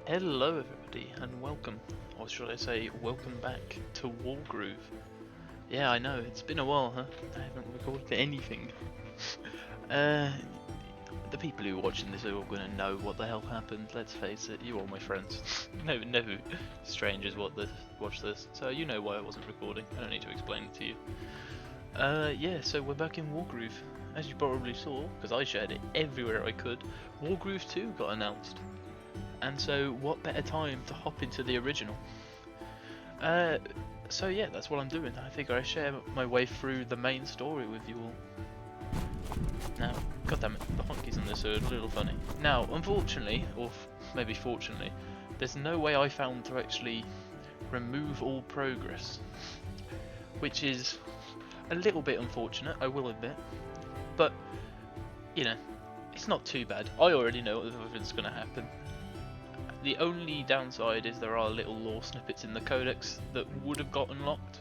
Hello everybody and welcome, or should I say welcome back to Wargroove. Yeah, I know, it's been a while, huh? I haven't recorded anything. The people who are watching this are all going to know what the hell happened, let's face it, you are my friends. No strangers watch this, so you know why I wasn't recording, I don't need to explain it to you. Yeah, so we're back in Wargroove. As you probably saw, because I shared it everywhere I could, Wargroove 2 got announced. And so what better time to hop into the original? So yeah, that's what I'm doing. I figure I share my way through the main story with you all. Now, goddammit, the honkies in this are a little funny. Now, unfortunately, or maybe fortunately, there's no way I found to actually remove all progress. Which is a little bit unfortunate, I will admit. But, you know, it's not too bad. I already know what's going to happen. The only downside is there are little lore snippets in the codex that would have got unlocked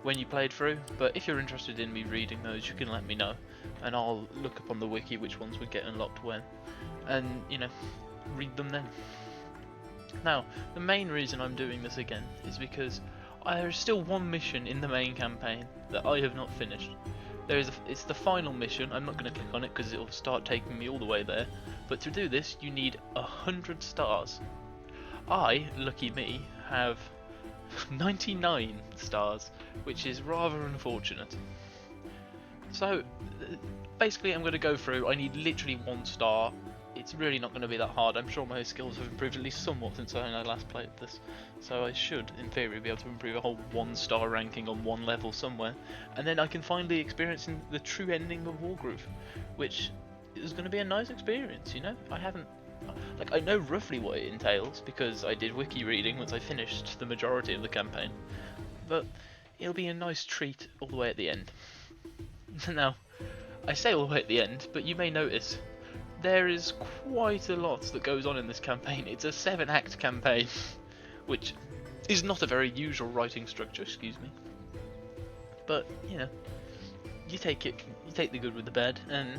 when you played through, but if you're interested in me reading those, you can let me know, and I'll look up on the wiki which ones would get unlocked when, and, you know, read them then. Now, the main reason I'm doing this again is because there's still one mission in the main campaign that I have not finished. It's the final mission. I'm not going to click on it because it'll start taking me all the way there. But to do this, you need 100 stars. I, lucky me, have 99 stars, which is rather unfortunate. So, basically I'm going to go through, I need literally 1 star. It's really not going to be that hard. I'm sure my skills have improved at least somewhat since I last played this. So I should, in theory, be able to improve a whole 1-star ranking on one level somewhere. And then I can finally experience the true ending of Wargroove, which is going to be a nice experience, you know? I know roughly what it entails, because I did wiki reading once I finished the majority of the campaign. But it'll be a nice treat all the way at the end. Now, I say all the way at the end, but you may notice there is quite a lot that goes on in this campaign. It's a 7-act campaign, which is not a very usual writing structure, excuse me. But, you know, you take the good with the bad, and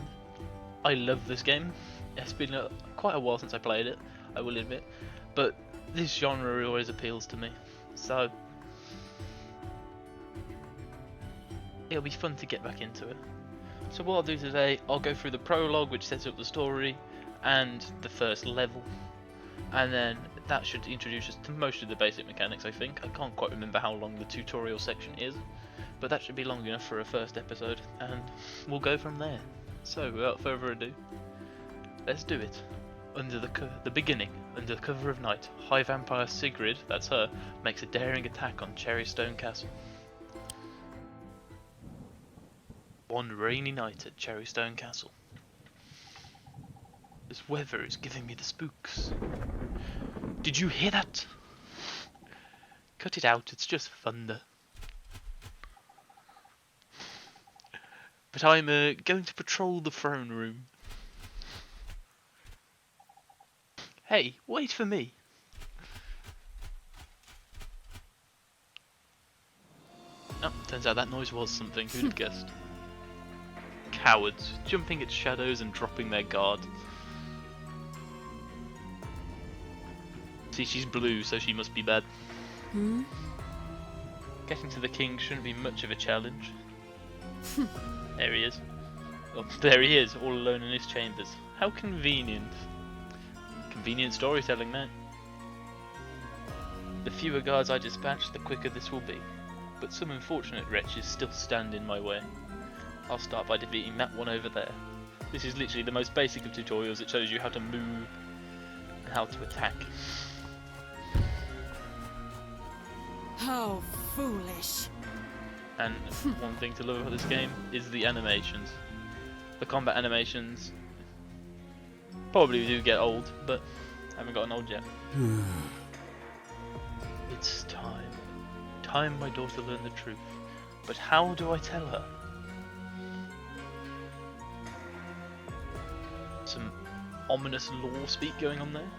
I love this game. It's been quite a while since I played it, I will admit, but this genre always appeals to me, so it'll be fun to get back into it. So what I'll do today, I'll go through the prologue, which sets up the story, and the first level, and then that should introduce us to most of the basic mechanics, I think. I can't quite remember how long the tutorial section is, but that should be long enough for a first episode, and we'll go from there. So without further ado, let's do it. Under the beginning, under the cover of night, High Vampire Sigrid, that's her, makes a daring attack on Cherrystone Castle. One rainy night at Cherrystone Castle. This weather is giving me the spooks. Did you hear that? Cut it out, it's just thunder. But I'm going to patrol the throne room. Hey, wait for me. Oh, turns out that noise was something, who'd have guessed. Cowards, jumping at shadows and dropping their guard. See, she's blue, so she must be bad. Getting to the king shouldn't be much of a challenge. There he is. Oh, there he is, all alone in his chambers. How convenient. Convenient storytelling, man. The fewer guards I dispatch, the quicker this will be. But some unfortunate wretches still stand in my way. I'll start by defeating that one over there. This is literally the most basic of tutorials. It shows you how to move and how to attack. How foolish. And one thing to love about this game is the animations. The combat animations probably do get old, but I haven't gotten old yet. It's time. Time my daughter learned the truth. But how do I tell her? Some ominous lore speak going on there.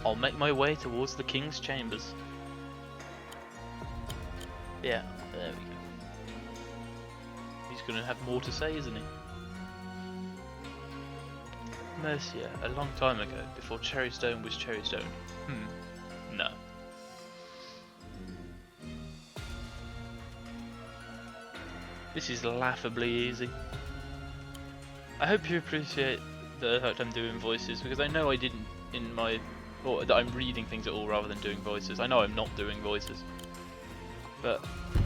I'll make my way towards the king's chambers. Yeah, there we go. He's gonna have more to say, isn't he? Mercia, a long time ago, before Cherrystone was Cherrystone. No. This is laughably easy. I hope you appreciate the fact I'm doing voices, because I know I didn't in my... or that I'm reading things at all rather than doing voices. I know I'm not doing voices. But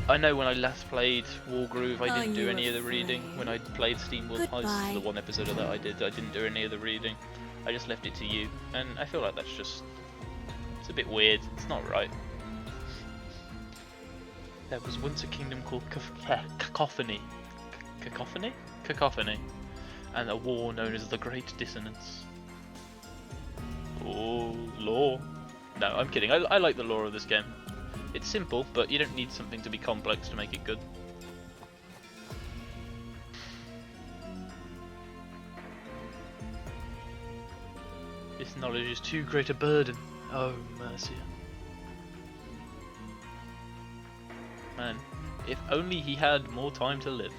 I know when I last played Wargroove I didn't do any of the reading. When I played SteamWorld Heist, the one episode of that I didn't do any of the reading. I just left it to you. And I feel like that's just... it's a bit weird. It's not right. There was once a kingdom called Cacophony. Cacophony? Cacophony. And a war known as the Great Dissonance. Oh, lore. No, I'm kidding. I like the lore of this game. It's simple, but you don't need something to be complex to make it good. This knowledge is too great a burden. Oh, Mercia. Man, if only he had more time to live.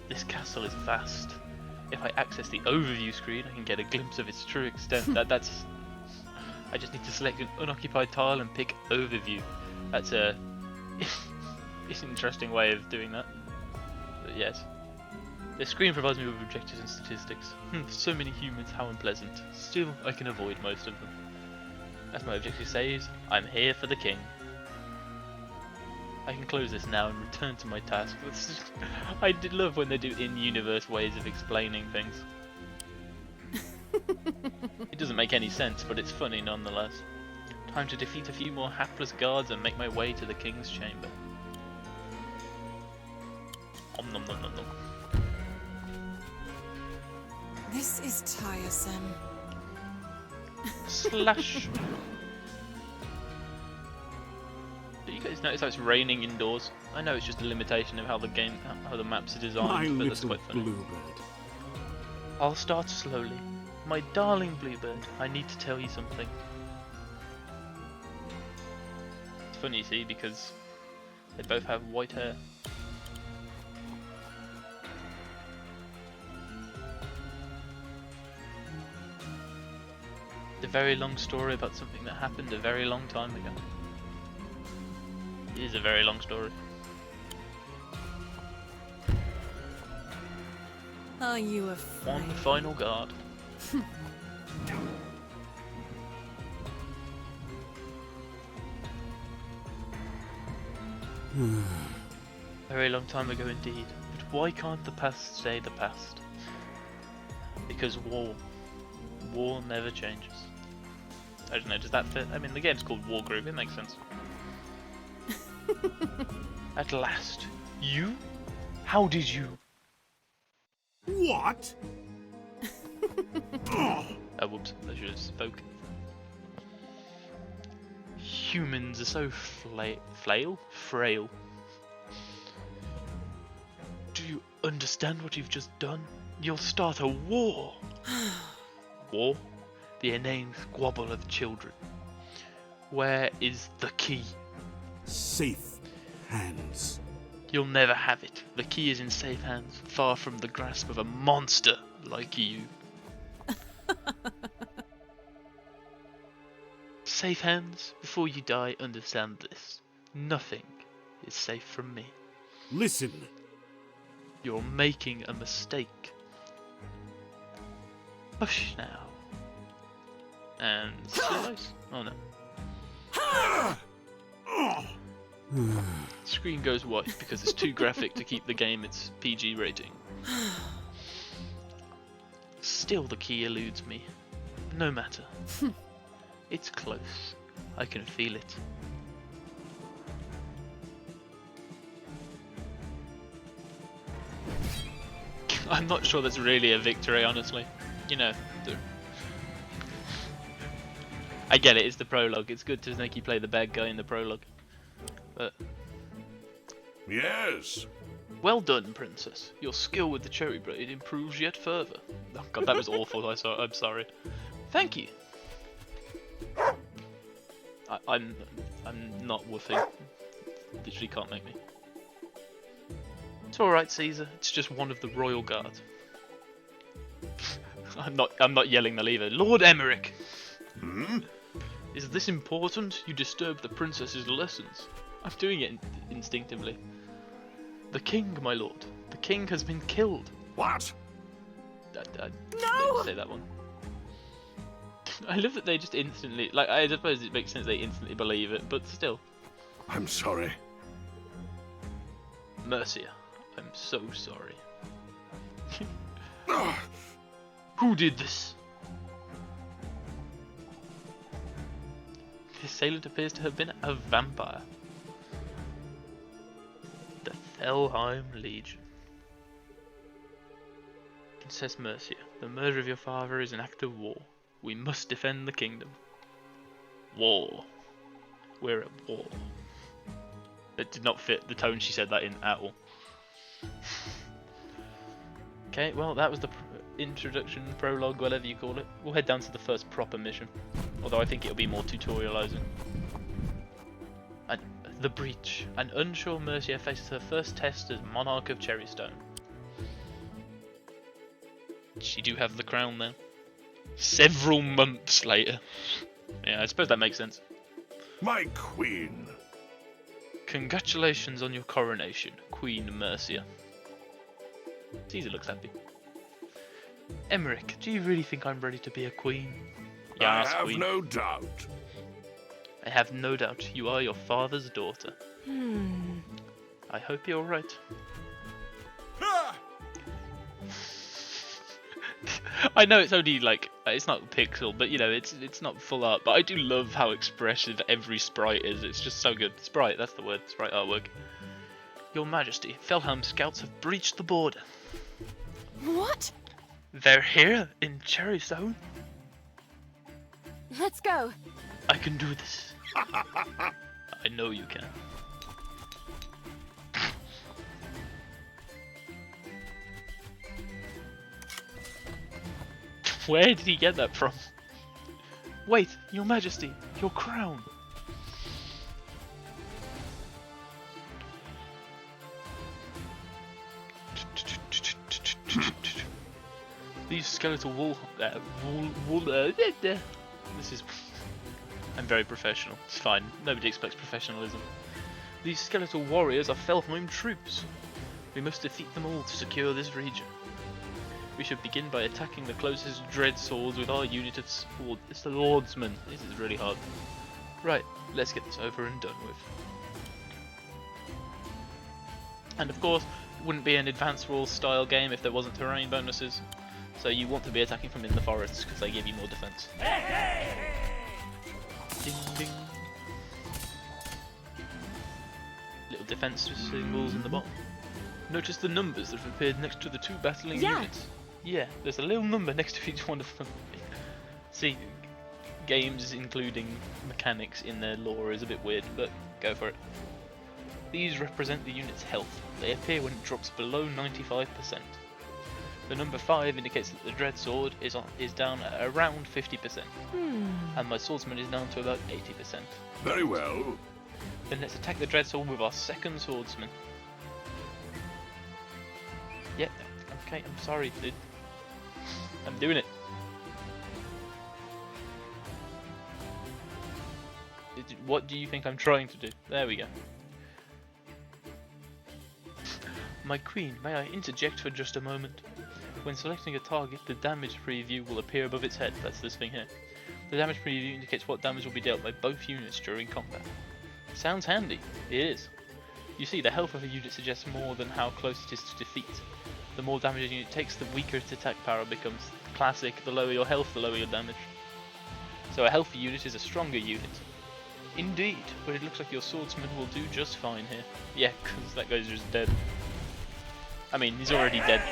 This castle is vast. If I access the overview screen, I can get a glimpse of its true extent. That's... I just need to select an unoccupied tile and pick overview. That's a... it's an interesting way of doing that. But yes. The screen provides me with objectives and statistics. So many humans, how unpleasant. Still, I can avoid most of them. As my objective says, I'm here for the king. I can close this now and return to my task. I did love when they do in-universe ways of explaining things. It doesn't make any sense, but it's funny nonetheless. Time to defeat a few more hapless guards and make my way to the king's chamber. Om nom nom nom nom. This is tiresome. Slash. Do you guys notice how it's raining indoors? I know it's just a limitation of how the game, how the maps are designed, but that's quite funny. Bluebird. I'll start slowly. My darling Bluebird, I need to tell you something. It's funny, see, because they both have white hair. It's a very long story about something that happened a very long time ago. It is a very long story. Are you afraid? One final guard. Very long time ago indeed. But why can't the past stay the past? Because war. War never changes. I don't know, does that fit? I mean, the game's called Wargroove, it makes sense. At last. You? How did you? What? Oh, whoops, I should have spoken. Humans are so frail. Do you understand what you've just done? You'll start a war. War? The inane squabble of children. Where is the key? Safe hands. You'll never have it. The key is in safe hands, far from the grasp of a monster like you. Safe hands? Before you die, understand this. Nothing is safe from me. Listen. You're making a mistake. Hush now. And slice. Oh no. Screen goes white because it's too graphic to keep the game its PG rating. Still the key eludes me. No matter. It's close. I can feel it. I'm not sure that's really a victory, honestly. You know, I get it, it's the prologue. It's good to make you play the bad guy in the prologue. But Yes. well done, Princess. Your skill with the cherry braid improves yet further. Oh god, that was awful. I'm sorry. Thank you. I'm not woofing. Literally can't make me. It's alright, Caesar. It's just one of the royal guard. I'm not yelling the lever. Lord Emmerich! Hmm? Is this important? You disturb the princess's lessons. I'm doing it instinctively. The king, my lord. The king has been killed. What? I didn't say that one. I love that they just instantly, like, I suppose it makes sense they instantly believe it, but still. I'm sorry. Mercia, I'm so sorry. Who did this? The assailant appears to have been a vampire. The Thelheim Legion. Princess Mercia, the murder of your father is an act of war. We must defend the kingdom. War. We're at war. It did not fit the tone she said that in at all. Okay, well that was the introduction, prologue, whatever you call it. We'll head down to the first proper mission. Although I think it'll be more tutorializing. And the Breach. An unsure Mercia faces her first test as Monarch of Cherrystone. She do have the crown now. Several months later. Yeah, I suppose that makes sense. My queen. Congratulations on your coronation, Queen Mercia. Caesar looks happy. Emmerich, do you really think I'm ready to be a queen? I Yes, have queen. no doubt. I have no doubt you are your father's daughter. I hope you're right. Ah! I know it's only like, it's not pixel, but you know, it's not full art, but I do love how expressive every sprite is. It's just so good. Sprite, that's the word. Sprite artwork. Your Majesty, Felhelm scouts have breached the border. What? They're here in Cherrystone. Let's go. I can do this. I know you can. Where did he get that from? Wait, Your Majesty, your crown. These skeletal this is... I'm very professional. It's fine. Nobody expects professionalism. These skeletal warriors are Felheim troops. We must defeat them all to secure this region. We should begin by attacking the closest dread swords with our unit of sword. It's the Lordsmen. This is really hard. Right, let's get this over and done with. And of course, it wouldn't be an Advanced Rules style game if there wasn't terrain bonuses. So you want to be attacking from in the forests because they give you more defense. Ding ding. Little defense symbols in the bottom. Notice the numbers that have appeared next to the two battling units. Yeah, there's a little number next to each one of them. See, games including mechanics in their lore is a bit weird, but go for it. These represent the unit's health. They appear when it drops below 95%. The number 5 indicates that the dread sword is down at around 50%, and my swordsman is down to about 80%. Very well. Then let's attack the dread sword with our second swordsman. Yep, okay, I'm sorry, dude. I'm doing it. What do you think I'm trying to do? There we go. My queen, may I interject for just a moment? When selecting a target, the damage preview will appear above its head. That's this thing here. The damage preview indicates what damage will be dealt by both units during combat. Sounds handy. It is. You see, the health of a unit suggests more than how close it is to defeat. The more damage a unit takes, the weaker its attack power becomes. Classic, the lower your health, the lower your damage. So a healthy unit is a stronger unit. Indeed, but it looks like your swordsman will do just fine here. Yeah, because that guy's just dead. I mean, he's already dead.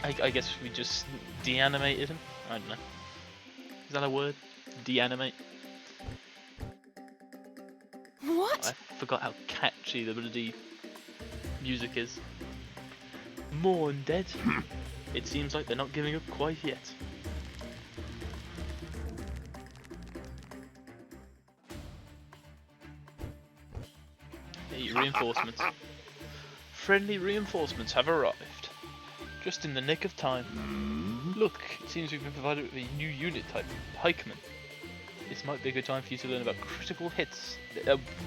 I guess we just deanimated him? I don't know. Is that a word? Deanimate? What? I forgot how catchy the bloody music is. More undead? It seems like they're not giving up quite yet. Hey, reinforcements. Friendly reinforcements have arrived. Just in the nick of time. Look, it seems we've been provided with a new unit type, Pikeman. This might be a good time for you to learn about critical hits.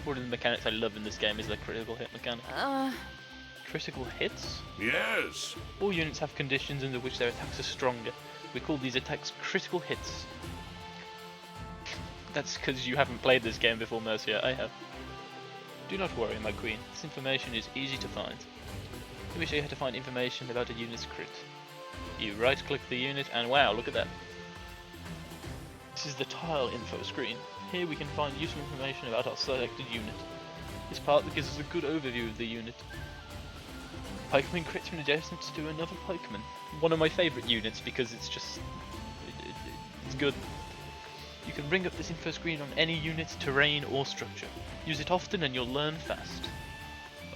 One of the mechanics I love in this game is the critical hit mechanic. Critical hits? Yes. All units have conditions under which their attacks are stronger. We call these attacks critical hits. That's because you haven't played this game before, Mercia. I have. Do not worry, my queen. This information is easy to find. Let me show you how to find information about a unit's crit. You right-click the unit, and wow, look at that. This is the tile info screen. Here we can find useful information about our selected unit. This part gives us a good overview of the unit. Pikeman crits when adjacent to another pikeman. One of my favourite units because it's just... it's good. You can bring up this info screen on any unit, terrain or structure. Use it often and you'll learn fast.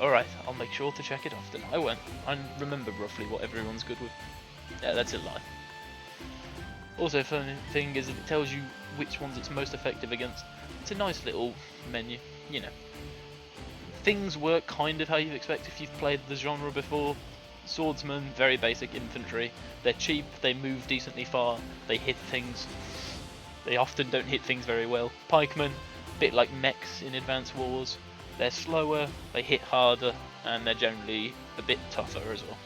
Alright, I'll make sure to check it often. I won't. I remember roughly what everyone's good with. Yeah, that's a lie. Also, funny thing is that it tells you which ones it's most effective against. It's a nice little menu, you know. Things work kind of how you'd expect if you've played the genre before. Swordsmen, very basic infantry. They're cheap, they move decently far, they hit things. They often don't hit things very well. Pikemen, a bit like mechs in Advance Wars. They're slower, they hit harder, and they're generally a bit tougher as well.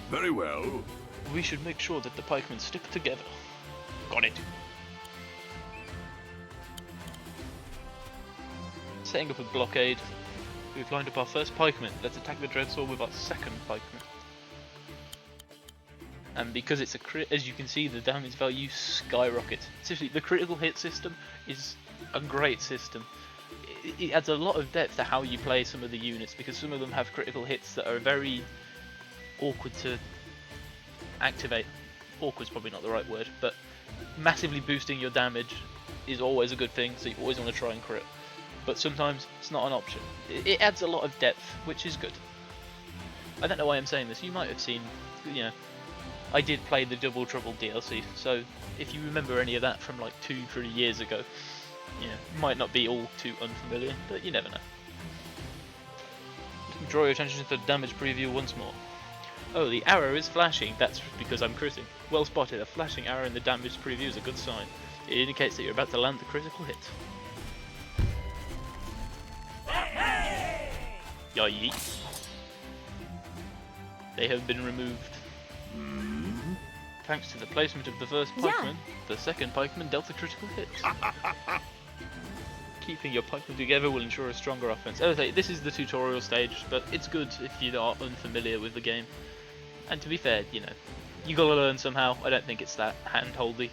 Very well. We should make sure that the pikemen stick together. Got it. Setting up a blockade. We've lined up our first pikeman. Let's attack the Dreadsword with our second pikeman. And because it's a crit, as you can see, the damage value skyrockets. Seriously, the critical hit system is a great system. It adds a lot of depth to how you play some of the units, because some of them have critical hits that are very awkward to activate. Awkward's probably not the right word, but massively boosting your damage is always a good thing, so you always want to try and crit. But sometimes it's not an option. It adds a lot of depth, which is good. I don't know why I'm saying this. You might have seen, you know, I did play the Double Trouble DLC, so if you remember any of that from like 2-3 years ago, you know, it might not be all too unfamiliar, but you never know. Draw your attention to the damage preview once more. Oh, the arrow is flashing. That's because I'm critting. Well spotted. A flashing arrow in the damage preview is a good sign. It indicates that you're about to land the critical hit. Yay! They have been removed. Thanks to the placement of the first pikeman, the second pikeman dealt a critical hit. Keeping your pikemen together will ensure a stronger offense. As I say, this is the tutorial stage, but it's good if you are unfamiliar with the game. And to be fair, you know, you gotta learn somehow. I don't think it's that hand-holdy,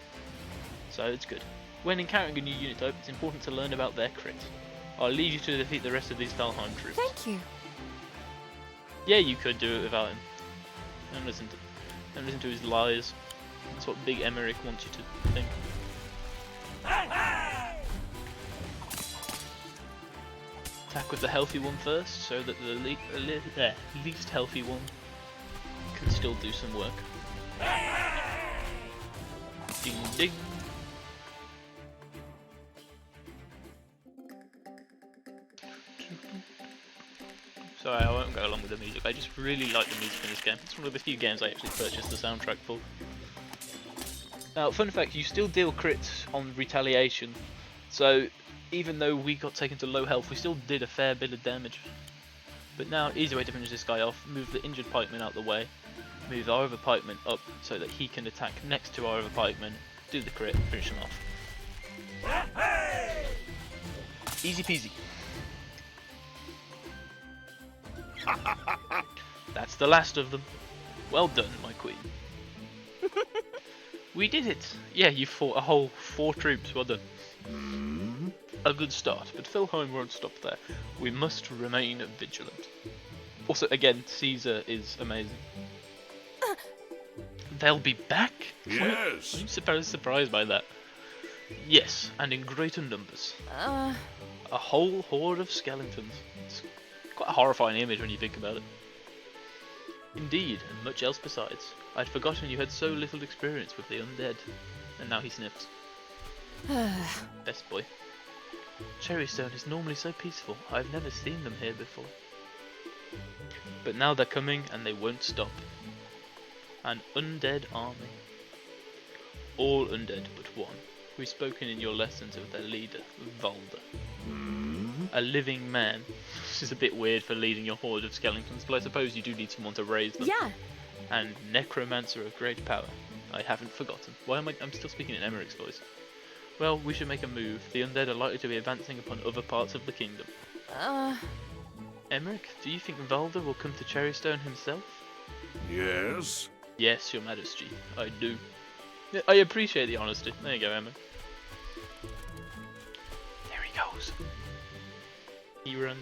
so it's good. When encountering a new unit type, it's important to learn about their crit. I'll leave you to defeat the rest of these Valheim troops. Thank you. Yeah, you could do it without him. Don't listen to his lies. That's what Big Emmerich wants you to think. Attack with the healthy one first, so that the least healthy one can still do some work. Ding ding. Sorry, I won't go along with the music. I just really like the music in this game. It's one of the few games I actually purchased the soundtrack for. Now, fun fact, you still deal crits on retaliation. So, even though we got taken to low health, we still did a fair bit of damage. But now, easy way to finish this guy off, move the injured pikeman out the way, move our other pikeman up so that he can attack next to our other pikeman, do the crit, finish him off. Easy peasy. That's the last of them. Well done, my queen. We did it! Yeah, you fought a whole 4 troops, well done. A good start, but Valheim won't stop there. We must remain vigilant. Also, again, Caesar is amazing. They'll be back? Yes. I'm surprised by that. Yes, and in greater numbers. A whole horde of skeletons. It's quite a horrifying image when you think about it. Indeed, and much else besides. I'd forgotten you had so little experience with the undead. And now he sniffs. Best boy. Cherrystone is normally so peaceful. I've never seen them here before. But now they're coming and they won't stop. An undead army. All undead but one. We've spoken in your lessons of their leader, Valda. A living man. This is a bit weird for leading your horde of skeletons, but I suppose you do need someone to raise them. Yeah. And necromancer of great power. I haven't forgotten. Why am I'm still speaking in Emmerich's voice. Well, we should make a move. The undead are likely to be advancing upon other parts of the kingdom. Emmerich, do you think Valda will come to Cherrystone himself? Yes. Yes, your majesty, I do. I appreciate the honesty. There you go, Emma. There he goes. He runs.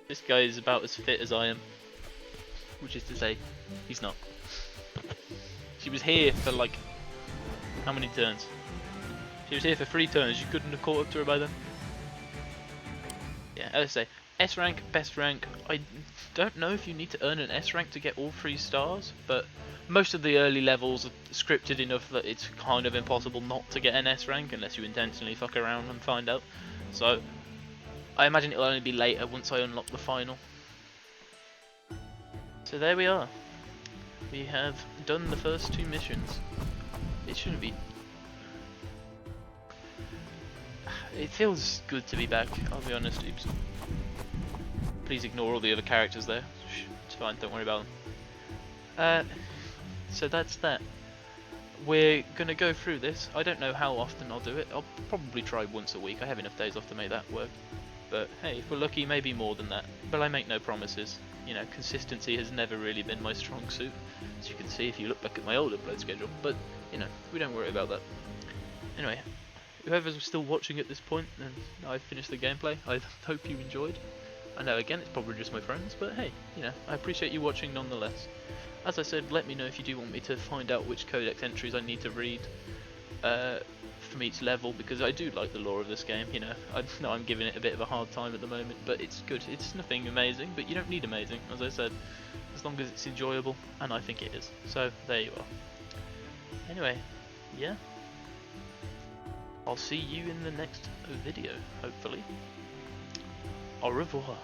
This guy is about as fit as I am. Which is to say, he's not. She was here for like... how many turns? She was here for 3 turns, you couldn't have caught up to her by then? Yeah, as I say, S rank, best rank. I don't know if you need to earn an S rank to get all 3 stars, but most of the early levels are scripted enough that it's kind of impossible not to get an S rank unless you intentionally fuck around and find out. So, I imagine it'll only be later once I unlock the final. So there we are. We have done the first 2 missions. It shouldn't be... It feels good to be back, I'll be honest. Oops. Please ignore all the other characters there. It's fine, don't worry about them. So that's that. We're going to go through this. I don't know how often I'll do it. I'll probably try once a week. I have enough days off to make that work. But hey, if we're lucky, maybe more than that. But I make no promises. You know, consistency has never really been my strong suit, as you can see if you look back at my old upload schedule. But, you know, we don't worry about that. Anyway, whoever's still watching at this point, and I've finished the gameplay, I hope you enjoyed. I know, again, it's probably just my friends, but hey, you know, I appreciate you watching nonetheless. As I said, let me know if you do want me to find out which codex entries I need to read from each level, because I do like the lore of this game, you know. I know I'm giving it a bit of a hard time at the moment, but it's good. It's nothing amazing, but you don't need amazing, as I said, as long as it's enjoyable, and I think it is. So, there you are. Anyway, yeah. I'll see you in the next video, hopefully. Au revoir.